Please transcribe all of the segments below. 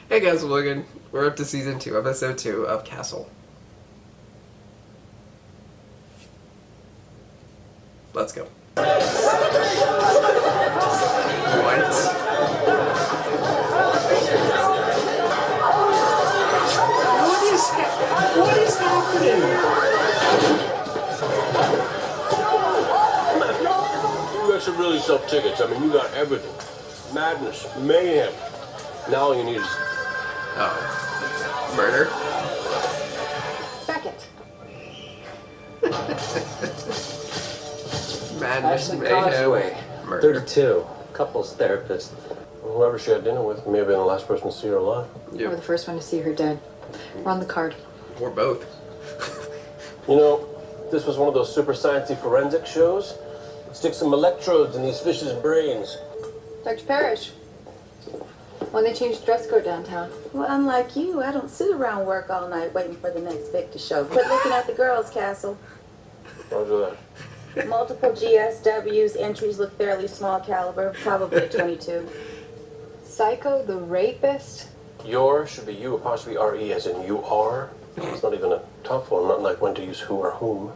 Hey guys, Logan. We're up to season 2, episode 2 of Castle. Let's go. What? What is happening? You guys should really sell tickets. I mean, you got everything. Madness, mayhem. Now all you need is... Oh. Murder? Beckett. Madness, Ashley mayhem, Causeway, murder. 32, couples therapist. Whoever she had dinner with may have been the last person to see her alive. We're the first one to see her dead. We're on the card. Or both. You know, this was one of those super sciencey forensic shows. Stick some electrodes in these fish's brains. Dr. Parrish. When they changed dress code downtown. Well, unlike you, I don't sit around work all night waiting for the next Victor show. Quit looking at the girls' castle. Roger that. Multiple GSWs, entries look fairly small caliber, probably a 22. Psycho the rapist? Your should be you apostrophe R-E as in you are. It's not even a tough one, not like when to use who or whom.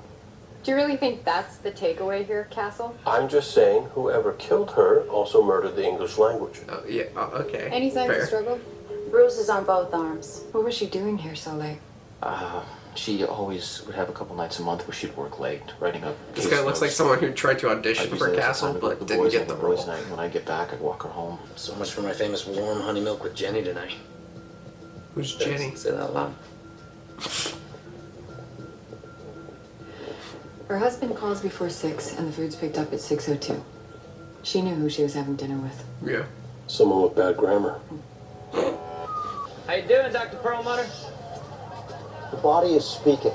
Do you really think that's the takeaway here, Castle? I'm just saying whoever killed her also murdered the English language. Oh, yeah, okay. Any signs Fair. of struggle? Bruises on both arms. What was she doing here so late? She always would have a couple nights a month where she'd work late, writing up. This guy looks like someone who tried to audition for Castle, but didn't get the role. Night. When I get back, I'd walk her home. So much for my famous warm honey milk with Jenny tonight. Who's Jenny? Say that out loud. Her husband calls before 6 and the food's picked up at 6:02. She knew who she was having dinner with. Yeah. Someone with bad grammar. How you doing, Dr. Perlmutter? The body is speaking.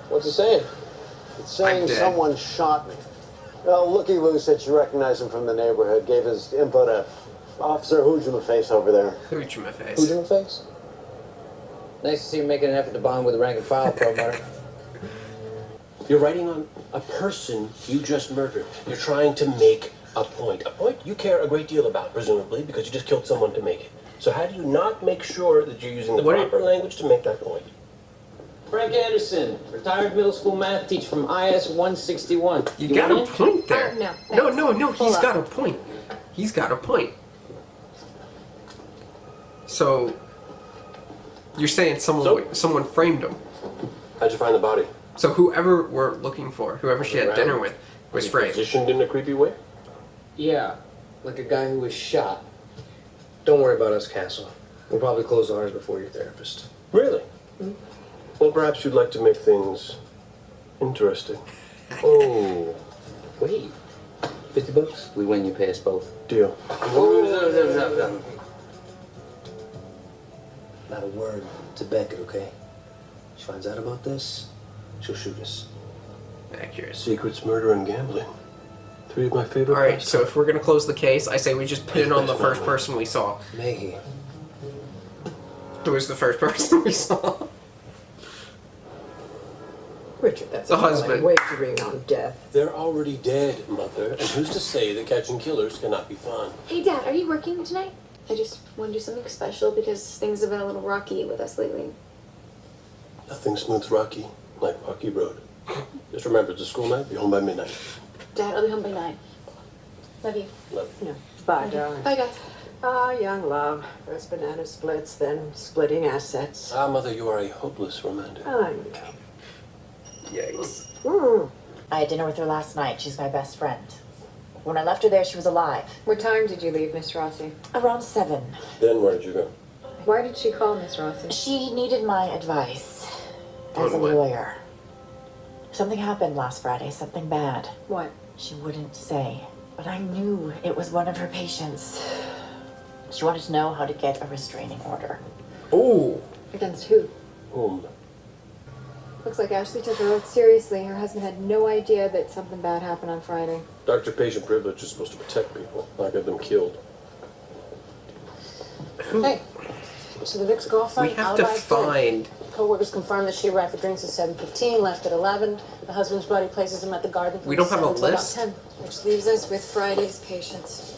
What's it saying? It's saying I'm dead. someone shot me. Well, Looky Lou said she recognized him from the neighborhood, gave his info to Officer Hoojamaface over there. Hooch my face. Hoojamaface? Nice to see you making an effort to bond with the rank and file, Perlmutter. You're writing on a person you just murdered. You're trying to make a point. A point you care a great deal about, presumably, because you just killed someone to make it. So how do you not make sure that you're using the proper language to make that point? Frank Anderson, retired middle school math teacher from IS 161. You got a want in? point there. No, No, Pull he's up. got a point. He's got a point. So, you're saying someone framed him. How'd you find the body? So whoever we're looking for, whoever she had dinner with, was framed. Positioned in a creepy way? Yeah, like a guy who was shot. Don't worry about us, Castle. We'll probably close ours before your therapist. Really? Well, perhaps you'd like to make things interesting. Oh, wait. $50? We win, you pay us both. Deal. Not a word to Beckett, okay? She finds out about this, she'll shoot us. Accurate. Secrets, murder, and gambling. 3 of my favorite. Alright, so if we're gonna close the case, I say we just pin it on the first person we saw. Maggie. Who was the first person we saw? Richard, that's The a husband. wagering on death. They're already dead, Mother. And who's to say that catching killers cannot be fun? Hey, Dad, are you working tonight? I just want to do something special because things have been a little rocky with us lately. Nothing smooths Rocky like Rocky Road. Just remember, it's a school night. Be home by midnight. Dad, I'll be home by 9. Love you. Love. No. Bye, darling. Bye, guys. Ah, young love. First banana splits, then splitting assets. Ah, Mother, you are a hopeless romantic. I know. Yikes. I had dinner with her last night. She's my best friend. When I left her there, she was alive. What time did you leave, Miss Rossi? Around 7. Then where did you go? Why did she call Miss Rossi? She needed my advice as a On what? lawyer. Something happened last Friday, something bad. What? She wouldn't say, but I knew it was one of her patients. She wanted to know how to get a restraining order. Ooh. Against who? Whom? Looks like Ashley took her oath seriously. Her husband had no idea that something bad happened on Friday. Doctor-patient privilege is supposed to protect people, not get them killed. Hey, so the Vic's girlfriend, We have to find... Co-workers confirmed that she arrived for drinks at 7:15, left at 11. The husband's buddy places him at the garden from We don't have a 7 till about list? 10. Which leaves us with Friday's patients.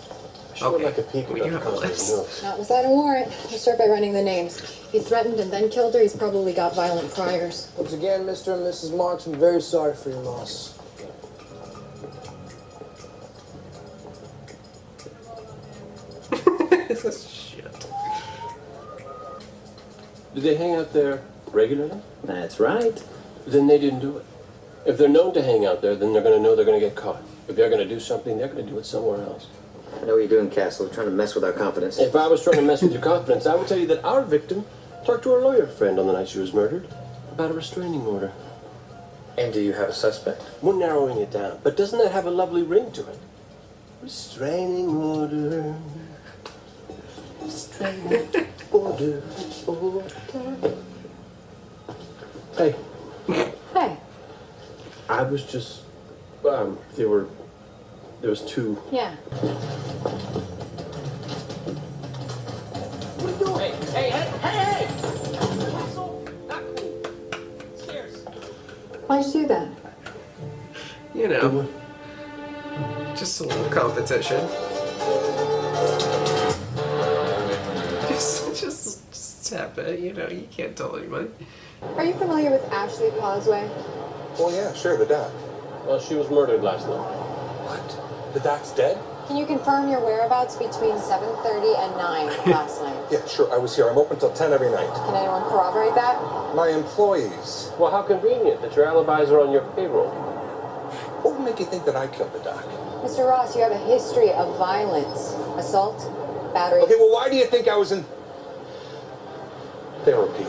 Sure, Okay, like a peek we at do Dr. have a Cosby's list. notes. Not without a warrant. We'll start by running the names. He threatened and then killed her. He's probably got violent priors. Once again, Mr. and Mrs. Marks, I'm very sorry for your loss. Shit. Do they hang out there regularly? That's right. Then they didn't do it. If they're known to hang out there, then they're going to know they're going to get caught. If they're going to do something, they're going to do it somewhere else. I know what you're doing, Castle. You're trying to mess with our confidence. If I was trying to mess with your confidence, I would tell you that our victim talked to her lawyer friend on the night she was murdered about a restraining order. And do you have a suspect? We're narrowing it down, but doesn't that have a lovely ring to it? Restraining order. Restraining order. Hey, Hey. I was just, there was two. Yeah. What are you doing? Hey! Not cool. Stairs. Why'd you do that? You know, just a little competition. Just tap it. You know, you can't tell anybody. Are you familiar with Ashley Causeway? Oh, yeah, sure, the doc. Well, she was murdered last night. What? The doc's dead? Can you confirm your whereabouts between 7:30 and 9 last night? Yeah, sure, I was here. I'm open till 10 every night. Can anyone corroborate that? My employees. Well, how convenient that your alibis are on your payroll. What would make you think that I killed the doc? Mr. Ross, you have a history of violence. Assault, battery. Okay, well, why do you think I was in therapy?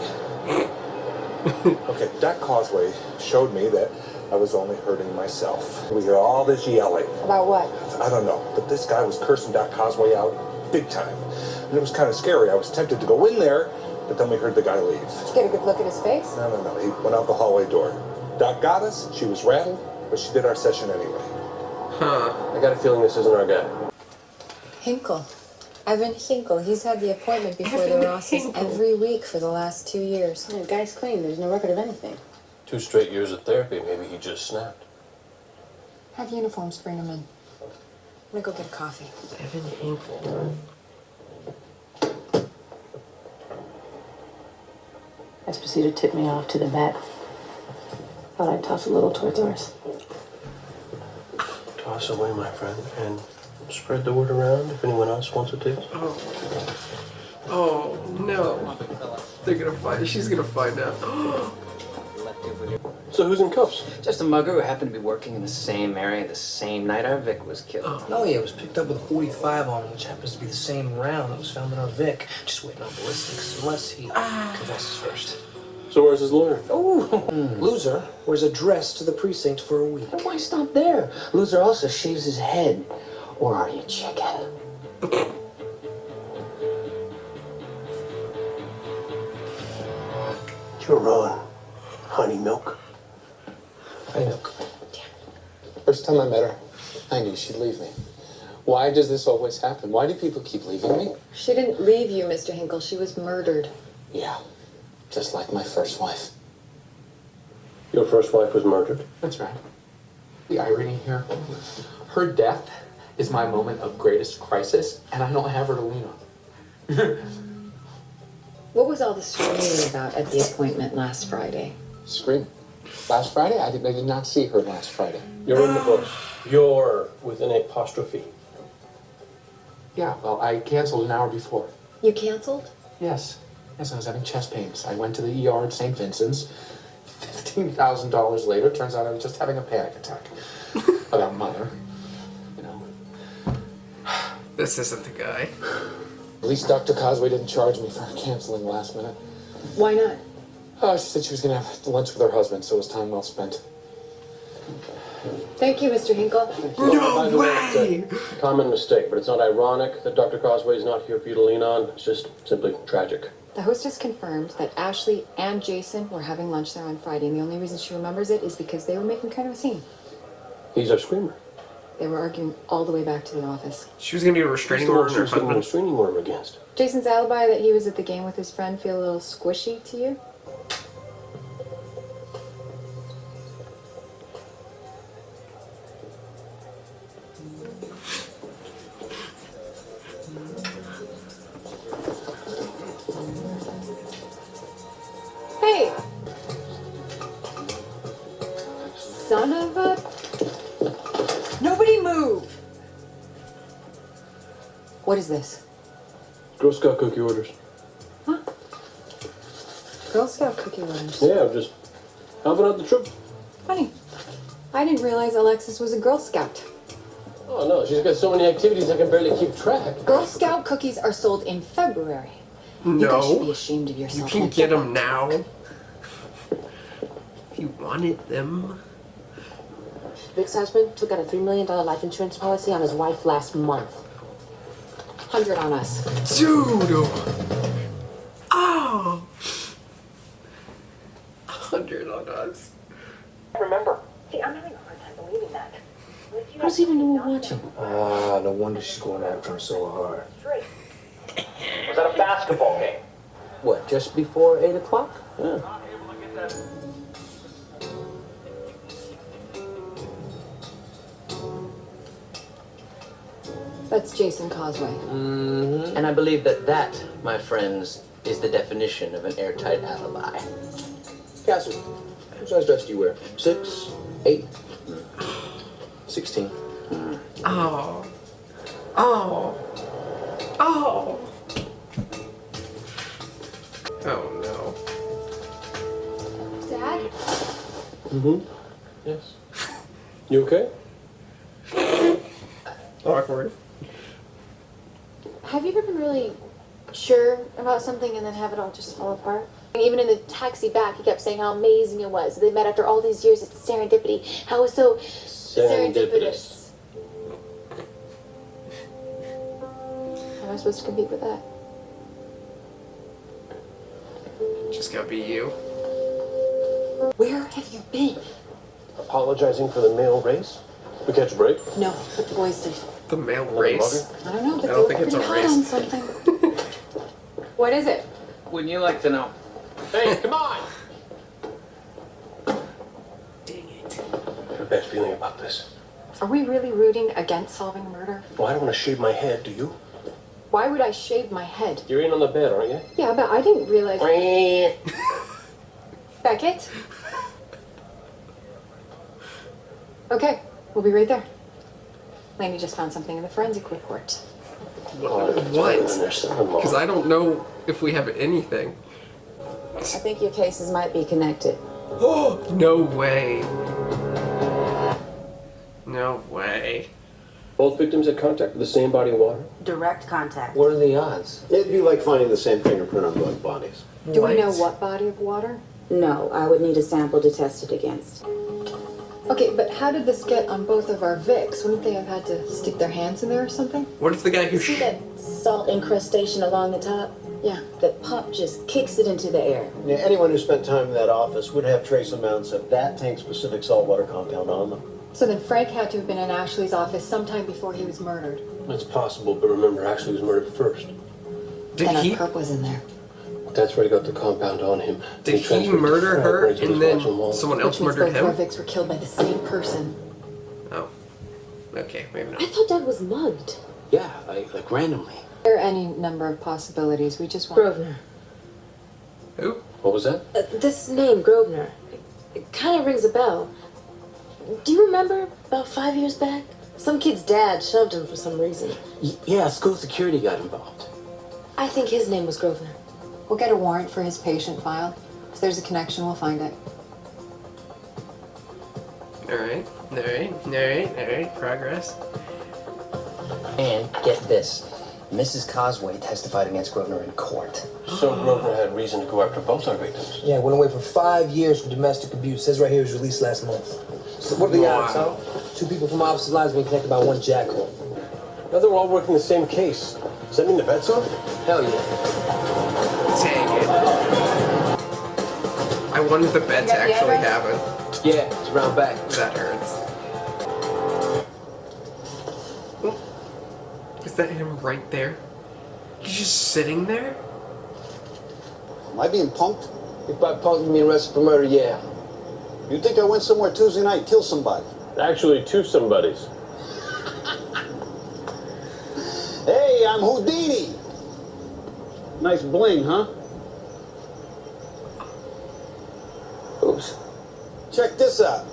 Okay, Doc Causeway showed me that I was only hurting myself. We hear all this yelling. About what? I don't know, but this guy was cursing Doc Causeway out big time. And it was kind of scary. I was tempted to go in there, but then we heard the guy leave. Did you get a good look at his face? No. He went out the hallway door. Doc got us. She was rattled, but she did our session anyway. Huh. I got a feeling this isn't our guy. Hinkle. Evan Hinkle. He's had the appointment before the Rosses every week for the last 2 years. The guy's clean. There's no record of anything. 2 straight years of therapy. Maybe he just snapped. Have uniforms, bring them in. I'm gonna go get a coffee. Evan Hinkle. That's proceeded to tip me off to the vet. Thought I'd toss a little towards ours. Toss away, my friend, and spread the word around if anyone else wants a taste. Oh no. They're gonna find. She's gonna find out. So who's in cuffs? Just a mugger who happened to be working in the same area the same night our Vic was killed. Oh yeah, it was picked up with a 45 on it, which happens to be the same round that was found in our Vic. Just waiting on ballistics, unless he confesses first. So where's his lawyer? Loser wears a dress to the precinct for a week. And why stop there? Loser also shaves his head. Or are you chicken? You're on honey milk. I know. First time I met her, I knew she'd leave me. Why does this always happen? Why do people keep leaving me? She didn't leave you, Mr. Hinkle. She was murdered. Yeah, just like my first wife. Your first wife was murdered? That's right. The irony here, her death is my moment of greatest crisis, and I don't have her to lean on. What was all the screaming about at the appointment last Friday? Scream. Last Friday? I did not see her last Friday. You're in the books. You're with an apostrophe. Yeah, well, I canceled an hour before. You canceled? Yes. Yes, I was having chest pains. I went to the ER at St. Vincent's. $15,000 later, turns out I was just having a panic attack. About mother. You know. This isn't the guy. At least Dr. Causeway didn't charge me for canceling last minute. Why not? Oh, she said she was going to have lunch with her husband, so it was time well spent. Thank you, Mr. Hinkle. By the way, it's a common mistake, but it's not ironic that Dr. Causeway is not here for you to lean on. It's just simply tragic. The hostess confirmed that Ashley and Jason were having lunch there on Friday, and the only reason she remembers it is because they were making kind of a scene. He's our screamer. They were arguing all the way back to the office. She was gonna get a restraining order on her husband. Restraining order against. Jason's alibi that he was at the game with his friend feel a little squishy to you? What is this? Girl Scout cookie orders. Huh? Girl Scout cookie orders. Yeah, I'm just helping out the troop. Funny. I didn't realize Alexis was a Girl Scout. Oh no, she's got so many activities I can barely keep track. Girl Scout cookies are sold in February. You guys should be ashamed of You yourself. can get them now. If you wanted them. Vic's husband took out a $3 million life insurance policy on his wife last month. 100 on us. Dude! Oh! 100 on us. Remember. See, I'm having a hard time believing that. How does he even know we're watching? Ah, no wonder she's going after him so hard. Was that a basketball game? What, just before 8 o'clock? Yeah. That's Jason Causeway. Mm-hmm. And I believe that, my friends, is the definition of an airtight alibi. Cassie, what size dress do you wear? 6? 8? 16. Oh. Oh. Oh. Oh no. Dad? Mm-hmm. Yes. You okay? Awkward. Have you ever been really sure about something and then have it all just fall apart? And even in the taxi back, he kept saying how amazing it was. They met after all these years. It's serendipity. How it was so serendipitous. How am I supposed to compete with that? Just gotta be you. Where have you been? Apologizing for the male race? We catch a break? No, but the boys did. The male race. I don't know, but I don't they think were it's a pretty hot on race. something. What is it? Wouldn't you like to know? Hey, come on! Dang it. I have a bad feeling about this. Are we really rooting against solving a murder? Well, I don't want to shave my head, do you? Why would I shave my head? You're in on the bed, aren't you? Yeah, but I didn't realize. Beckett? Okay, we'll be right there. Lainey just found something in the forensic report. What? Because I don't know if we have anything. I think your cases might be connected. Oh, no way. No way. Both victims had contact with the same body of water? Direct contact. What are the odds? It'd be like finding the same fingerprint on both bodies. Do we know what body of water? No, I would need a sample to test it against. Okay, but how did this get on both of our Vicks? Wouldn't they have had to stick their hands in there or something? What if the guy who See that salt incrustation along the top? Yeah. The pump just kicks it into the air. Yeah, anyone who spent time in that office would have trace amounts of that tank-specific saltwater compound on them. So then Frank had to have been in Ashley's office sometime before he was murdered. It's possible, but remember, Ashley was murdered first. Did Then he? our perp was in there. That's where he got the compound on him. Did he murder her and then someone else Which means murdered both our him? Vicks were killed by the same person. Oh. Okay, maybe I not. thought Dad was mugged. Yeah, like randomly. There are any number of possibilities. We just want. Grosvenor. Who? What was that? This name, Grosvenor, it kind of rings a bell. Do you remember about 5 years back? Some kid's dad shoved him for some reason. Yeah, school security got involved. I think his name was Grosvenor. We'll get a warrant for his patient file. If there's a connection, we'll find it. Alright. Progress. And get this. Mrs. Causeway testified against Grosvenor in court. So Grosvenor had reason to go after both our victims. Yeah, went away for 5 years for domestic abuse. Says right here he was released last month. So what are the odds, huh? 2 people from opposite lives being connected by one jackhole. Now they're all working the same case. Does that mean the bet's off? Hell yeah. Dang it. I wanted the bet to actually happen. Yeah, it's around back. That hurts. Is that him right there? He's just sitting there? Am I being punked? If by punk you mean arrested for murder, yeah. You think I went somewhere Tuesday night and killed somebody? Actually, 2 somebodies. Hey, I'm Houdini! Nice bling, huh? Oops. Check this out.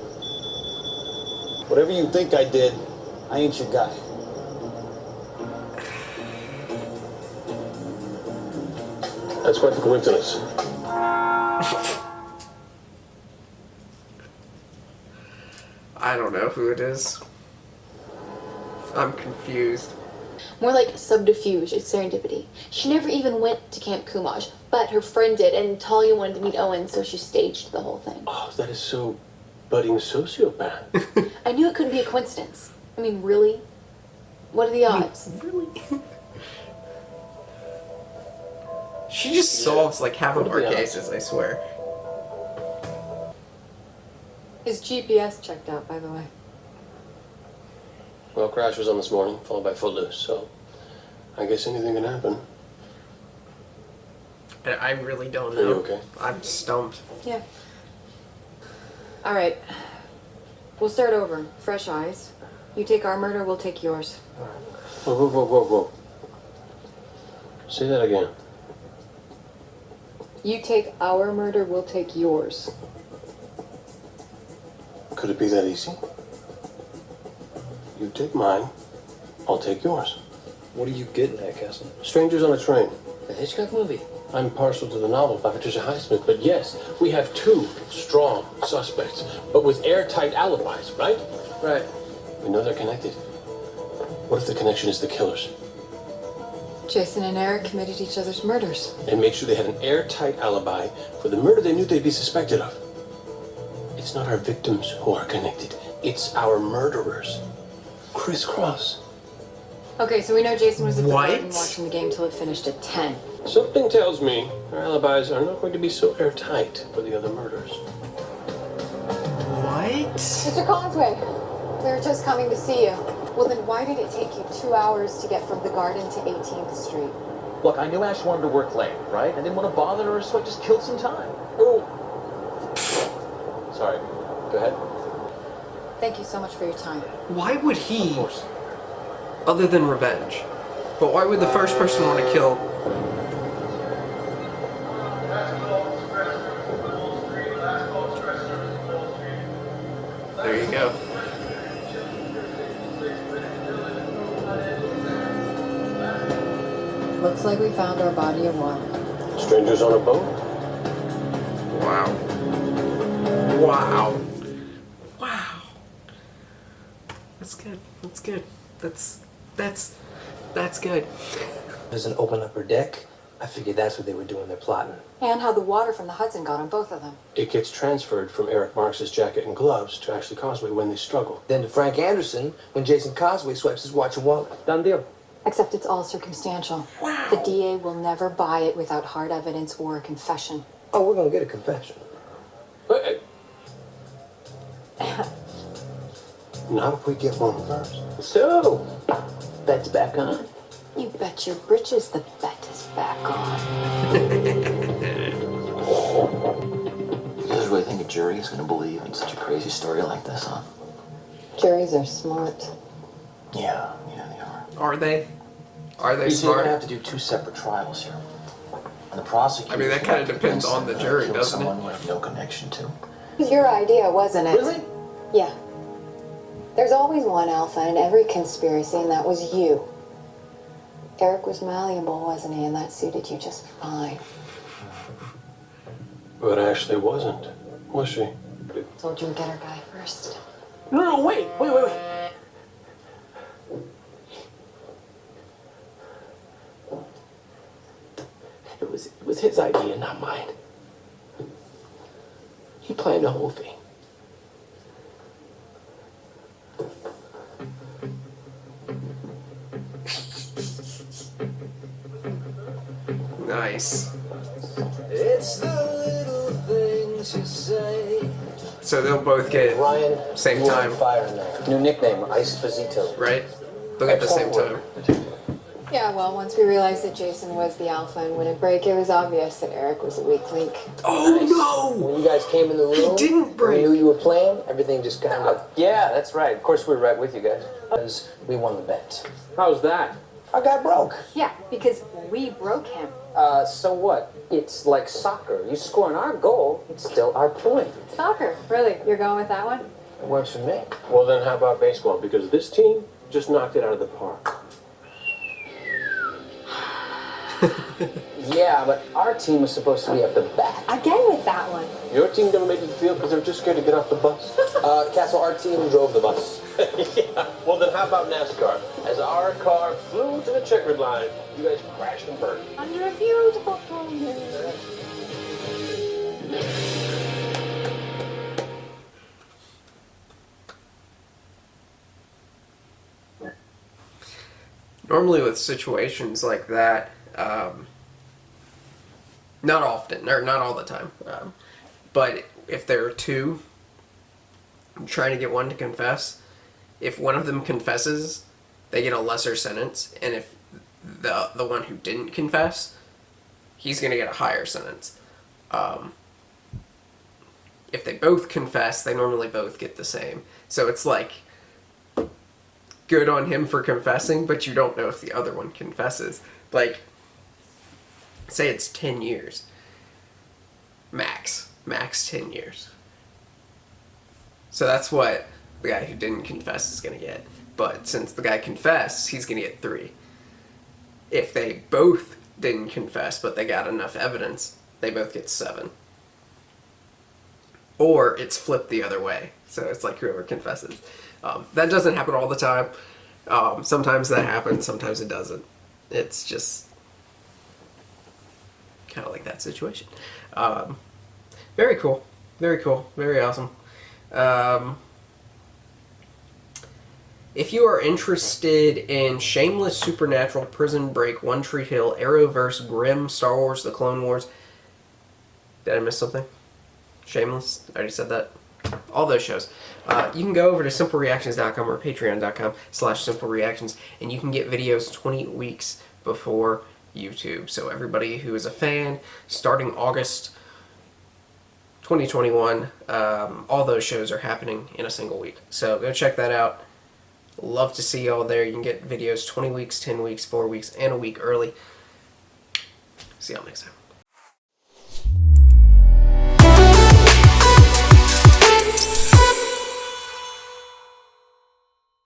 Whatever you think I did, I ain't your guy. That's quite the coincidence. I don't know who it is. I'm confused. More like subterfuge. It's serendipity. She never even went to Camp Kumaj, but her friend did, and Talia wanted to meet Owen, so she staged the whole thing. Oh, that is so budding sociopath. I knew it couldn't be a coincidence. I mean, really? What are the odds? Really? She just solves like half of our cases, I swear. His GPS checked out, by the way. Well, crash was on this morning, followed by Footloose, so I guess anything can happen. I really don't know. Are you okay? I'm stumped. Yeah. All right. We'll start over. Fresh eyes. You take our murder, we'll take yours. Whoa, whoa, whoa, whoa, whoa. Say that again. You take our murder, we'll take yours. Could it be that easy? You take mine, I'll take yours. What are you getting at, Castle? Strangers on a Train. The Hitchcock movie? I'm partial to the novel by Patricia Highsmith, but yes, we have two strong suspects, but with airtight alibis, right? Right. We know they're connected. What if the connection is the killers? Jason and Eric committed each other's murders. And make sure they had an airtight alibi for the murder they knew they'd be suspected of. It's not our victims who are connected. It's our murderers. Crisscross. Okay, so we know Jason was at the What? garden watching the game till it finished at 10. Something tells me our alibis are not going to be so airtight for the other murders. What? Mr. Conway, we were just coming to see you. Well, then why did it take you 2 hours to get from the garden to 18th Street? Look, I knew Ash wanted to work late, right? I didn't want to bother her, so I just killed some time. Oh. Sorry. Go ahead. Thank you so much for your time. Why would he, other than revenge, but why would the first person want to kill? There you go. Looks like we found our body of water. Strangers on a boat? Wow. Wow. Wow. That's good. That's good. That's good. Doesn't open up her deck. I figured that's what they were doing. They're plotting. And how the water from the Hudson got on both of them. It gets transferred from Eric Marx's jacket and gloves to Ashley Causeway when they struggle. Then to Frank Anderson when Jason Causeway swipes his watch and wallet. Done deal. Except it's all circumstantial. Wow. The DA will never buy it without hard evidence or a confession. Oh, we're gonna get a confession. Not if we get one first. So, bet's back on. You bet your britches the bet is back on. You guys really think a jury is going to believe in such a crazy story like this, huh? Juries are smart. Yeah, they are. Are they? Are they You see, we're smart? going to have to do two separate trials here. And the prosecutor... I mean, that kind of depends on the jury, doesn't someone it? we have no connection to. It was your idea, wasn't it? Really? Yeah. There's always one alpha in every conspiracy, and that was you. Eric was malleable, wasn't he? And that suited you just fine. But Ashley wasn't, was she? Told you we'd get our guy first. No, wait. It was his idea, not mine. He planned the whole thing. Nice. It's the little things you say. So they'll both get Ryan, same you are time, on fire now. New nickname, Ice Posito. right? They'll get the same time. Yeah, well, once we realized that Jason was the alpha and wouldn't break, it was obvious that Eric was a weak link. Oh When you guys came in the room, didn't break. we knew you were playing, everything just kind of... Yeah, that's right. Of course, we're right with you guys. Because we won the bet. How's that? Our guy broke. Yeah, because we broke him. So what? It's like soccer. You score on our goal, it's still our point. Soccer, really? You're going with that one? It works for me. Well, then how about baseball? Because this team just knocked it out of the park. Yeah, but our team was supposed to be at the back. Again with that one. Your team never made it to the field because they were just scared to get off the bus. Castle, our team drove the bus. Yeah. Well, then how about NASCAR? As our car flew to the checkered line, you guys crashed and burned. Under a beautiful full moon. Normally with situations like that, not often, or not all the time, but if there are two trying to get one to confess, if one of them confesses, they get a lesser sentence, and if the one who didn't confess, he's going to get a higher sentence. If they both confess, they normally both get the same. So it's like, good on him for confessing, but you don't know if the other one confesses. Like, say it's 10 years. Max 10 years. So that's what the guy who didn't confess is going to get. But since the guy confessed, he's going to get 3. If they both didn't confess, but they got enough evidence, they both get 7. Or it's flipped the other way. So it's like whoever confesses. That doesn't happen all the time. Sometimes that happens, sometimes it doesn't. It's just kind of like that situation. Very cool. Very cool. Very awesome. If you are interested in Shameless, Supernatural, Prison Break, One Tree Hill, Arrowverse, Grimm, Star Wars, The Clone Wars... Did I miss something? Shameless? I already said that. All those shows. You can go over to simplereactions.com or patreon.com/simplereactions, and you can get videos 20 weeks before YouTube. So everybody who is a fan, starting August 2021, all those shows are happening in a single week. So go check that out. Love to see y'all there. You can get videos 20 weeks, 10 weeks, 4 weeks, and a week early. See y'all next time.